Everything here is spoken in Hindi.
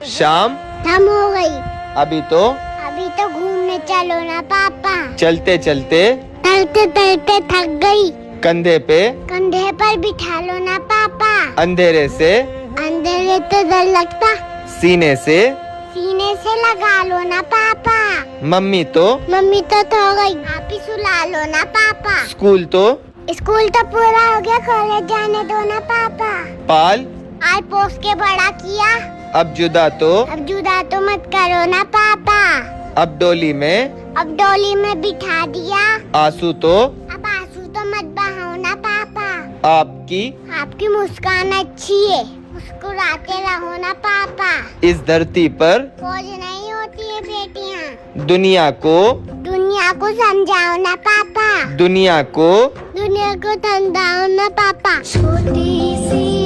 शाम शाम हो गई। अभी तो घूमने चलो ना पापा। चलते चलते चलते चलते थक गई। कंधे पे कंधे पर बिठा लो ना पापा। अंधेरे से अंधेरे तो डर लगता। सीने से लगा लो ना पापा। मम्मी तो हो गई। आप ही सुला लो ना पापा। स्कूल तो पूरा हो गया, कॉलेज जाने दो ना पापा। पाल आज पोस के बड़ा किया। अब जुदा तो मत करो ना पापा। अब डोली में बिठा दिया। आंसू तो अब आंसू तो मत बहाओ ना पापा। आपकी मुस्कान अच्छी है, मुस्कुराते रहो ना पापा। इस धरती पर फौज नहीं होती है बेटियाँ। दुनिया को समझाओ ना पापा। दुनिया को समझाओ ना पापा। छोटी सी